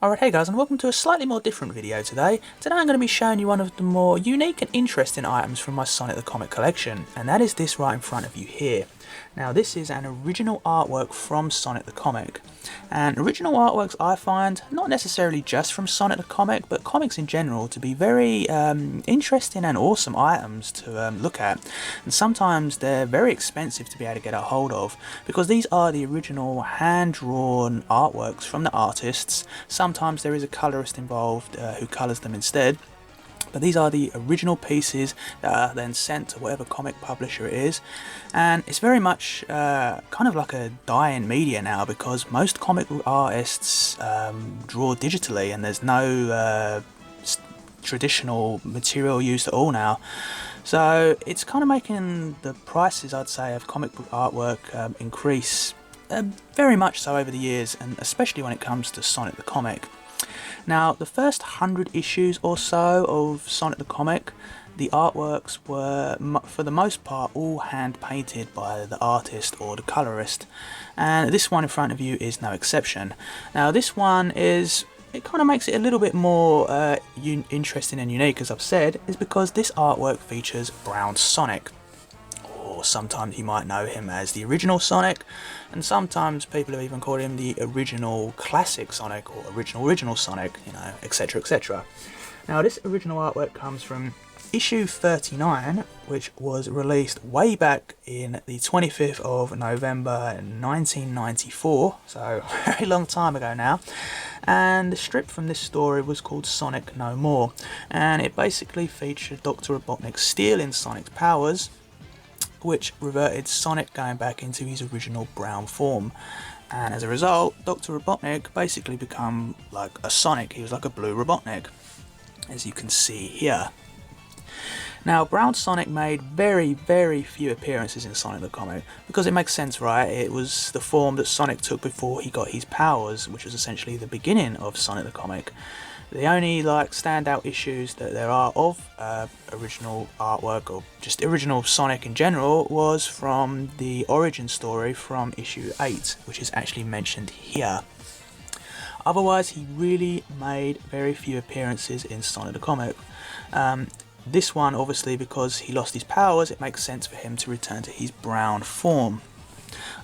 Alright, hey guys, and welcome to a slightly more different video today. Today I'm going to be showing you one of the more unique and interesting items from my Sonic the Comic collection, and that is this right in front of you here. Now this is an original artwork from Sonic the Comic, and original artworks I find, not necessarily just from Sonic the Comic, but comics in general, to be very interesting and awesome items to look at, and sometimes they're very expensive to be able to get a hold of, because these are the original hand-drawn artworks from the artists. Sometimes there is a colorist involved who colors them instead. But these are the original pieces that are then sent to whatever comic publisher it is, and it's very much kind of like a dying media now, because most comic artists draw digitally and there's no traditional material used at all now. So it's kind of making the prices, I'd say, of comic book artwork increase very much so over the years, and especially when it comes to Sonic the Comic. Now, the first 100 issues or so of Sonic the Comic, the artworks were, for the most part, all hand-painted by the artist or the colorist, and this one in front of you is no exception. Now, this one is, it kind of makes it a little bit more interesting and unique, as I've said, is because this artwork features Brown Sonic. Or sometimes you might know him as the original Sonic, and sometimes people have even called him the original classic Sonic, or original Sonic, you know, etc, etc. Now this original artwork comes from issue 39, which was released way back in the 25th of November 1994, so a very long time ago now, and the strip from this story was called Sonic No More, and it basically featured Dr. Robotnik stealing Sonic's powers, which reverted Sonic going back into his original brown form, and as a result Dr. Robotnik basically became like a Sonic. He was like a blue Robotnik, as you can see here. Now, Brown Sonic made very few appearances in Sonic the Comic, because it makes sense, right? It was the form that Sonic took before he got his powers, which was essentially the beginning of Sonic the Comic. The only like standout issues that there are of original artwork, or just original Sonic in general, was from the origin story from issue 8, which is actually mentioned here. Otherwise, he really made very few appearances in Sonic the Comic. This one, obviously, because he lost his powers, it makes sense for him to return to his brown form.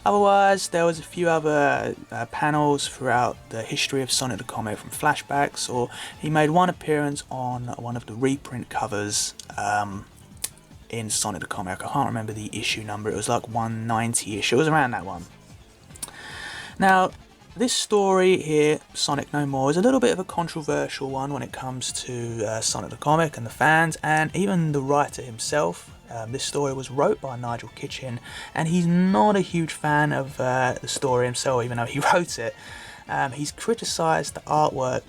Otherwise, there was a few other panels throughout the history of Sonic the Comic from flashbacks, or he made one appearance on one of the reprint covers in Sonic the Comic. I can't remember the issue number, it was like 190-ish, it was around that one. Now, this story here, Sonic No More, is a little bit of a controversial one when it comes to Sonic the Comic and the fans, and even the writer himself. This story was wrote by Nigel Kitching, and he's not a huge fan of the story himself, even though he wrote it. He's criticised the artwork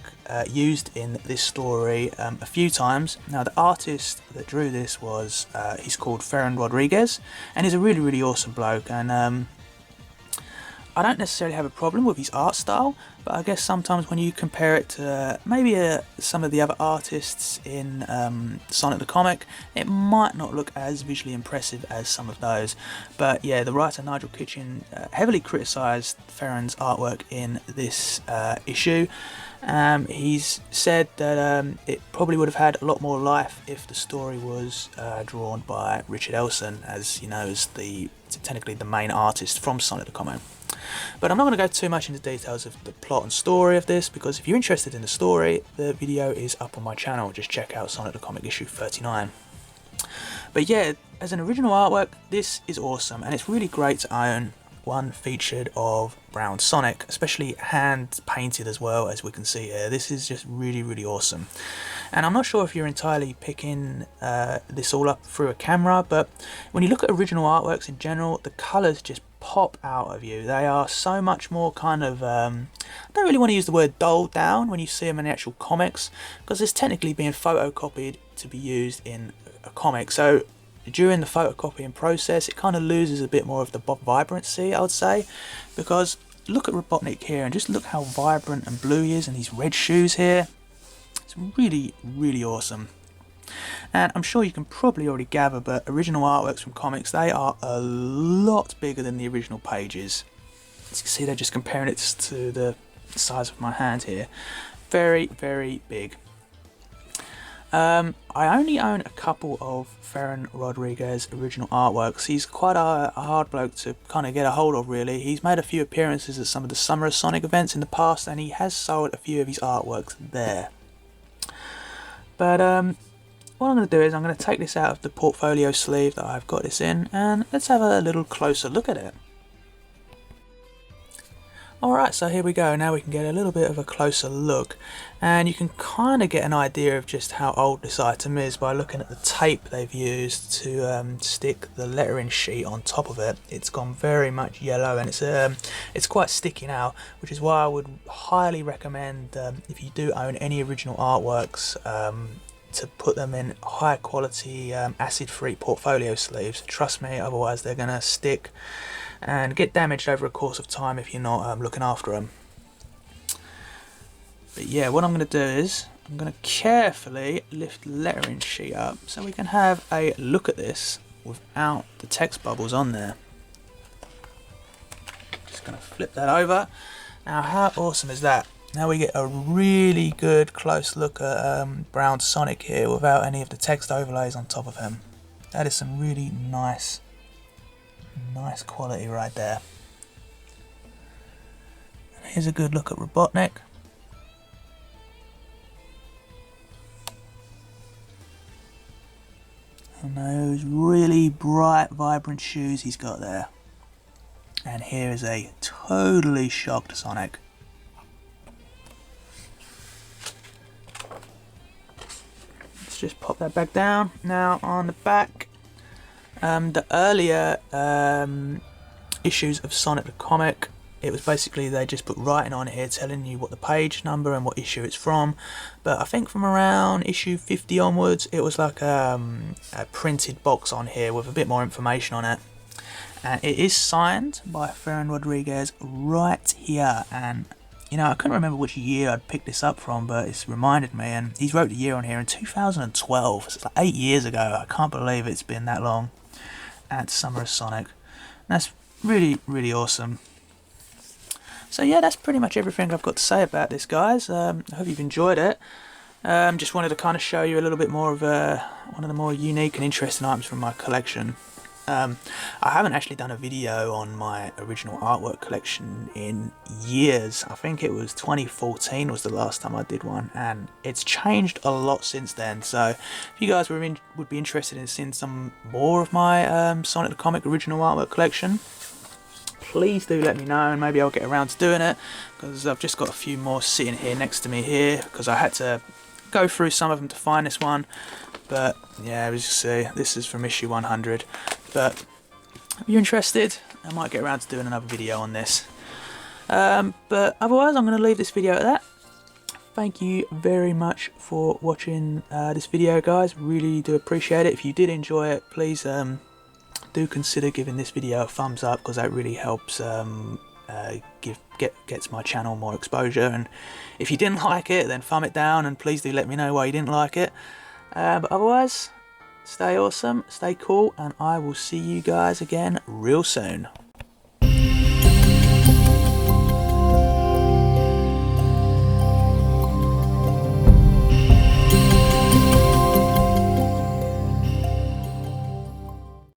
used in this story a few times. Now, the artist that drew this was, he's called Ferran Rodriguez, and he's a really awesome bloke, and I don't necessarily have a problem with his art style, but I guess sometimes when you compare it to maybe some of the other artists in Sonic the Comic, it might not look as visually impressive as some of those. But yeah, the writer Nigel Kitching heavily criticised Ferran's artwork in this issue. He's said that it probably would have had a lot more life if the story was drawn by Richard Elson, as you know, is technically the main artist from Sonic the Comic. But I'm not going to go too much into details of the plot and story of this, because if you're interested in the story, the video is up on my channel. Just check out Sonic the Comic issue 39. But yeah, as an original artwork, this is awesome, and it's really great to own one featured of Brown Sonic, especially hand painted as well, as we can see here. This is just really awesome, and I'm not sure if you're entirely picking this all up through a camera, but when you look at original artworks in general, the colours just pop out of you. They are so much more kind of I don't really want to use the word dulled down when you see them in the actual comics, because it's technically being photocopied to be used in a comic, so during the photocopying process it kind of loses a bit more of the vibrancy, I would say, because look at Robotnik here, and just look how vibrant and blue he is, and these red shoes here. It's really awesome. And I'm sure you can probably already gather, but original artworks from comics, they are a lot bigger than the original pages. As you can see, they're just comparing it to the size of my hand here. very, very big. I only own a couple of Ferran Rodriguez original artworks. He's quite a hard bloke to kind of get a hold of, really. He's made a few appearances at some of the Summer of Sonic events in the past, and he has sold a few of his artworks there. But what I'm going to do is I'm going to take this out of the portfolio sleeve that I've got this in, and let's have a little closer look at it. Alright, so here we go. Now we can get a little bit of a closer look, and you can kind of get an idea of just how old this item is by looking at the tape they've used to stick the lettering sheet on top of it. It's gone very much yellow, and it's quite sticky now, which is why I would highly recommend, if you do own any original artworks, to put them in high quality acid-free portfolio sleeves. Trust me, otherwise they're going to stick and get damaged over a course of time if you're not looking after them. But yeah, what I'm going to do is I'm going to carefully lift the lettering sheet up so we can have a look at this without the text bubbles on there. Just going to flip that over. Now, how awesome is that? Now we get a really good close look at Brown Sonic here without any of the text overlays on top of him. That is some really nice quality right there. And here's a good look at Robotnik. And those really bright, vibrant shoes he's got there. And here is a totally shocked Sonic. Let's just pop that back down. Now on the back, the earlier issues of Sonic the Comic, it was basically they just put writing on here telling you what the page number and what issue it's from. But I think from around issue 50 onwards, it was like a printed box on here with a bit more information on it. And it is signed by Ferran Rodriguez right here. And you know, I couldn't remember which year I'd picked this up from, but it's reminded me. And he's wrote the year on here in 2012. So it's like 8 years ago. I can't believe it's been that long. At Summer of Sonic. That's really, really awesome. So yeah, that's pretty much everything I've got to say about this, guys. I hope you've enjoyed it. Just wanted to kind of show you a little bit more of one of the more unique and interesting items from my collection. I haven't actually done a video on my original artwork collection in years. I think it was 2014 was the last time I did one, and it's changed a lot since then. So if you guys would be interested in seeing some more of my Sonic the Comic original artwork collection, please do let me know, and maybe I'll get around to doing it, because I've just got a few more sitting here next to me here, because I had to go through some of them to find this one. But yeah, as you see, this is from issue 100. But if you're interested, I might get around to doing another video on this. But otherwise, I'm going to leave this video at that. Thank you very much for watching this video, guys. Really do appreciate it. If you did enjoy it, please do consider giving this video a thumbs up, because that really helps gets my channel more exposure. And if you didn't like it, then thumb it down, and please do let me know why you didn't like it. But otherwise, stay awesome, stay cool, and I will see you guys again real soon.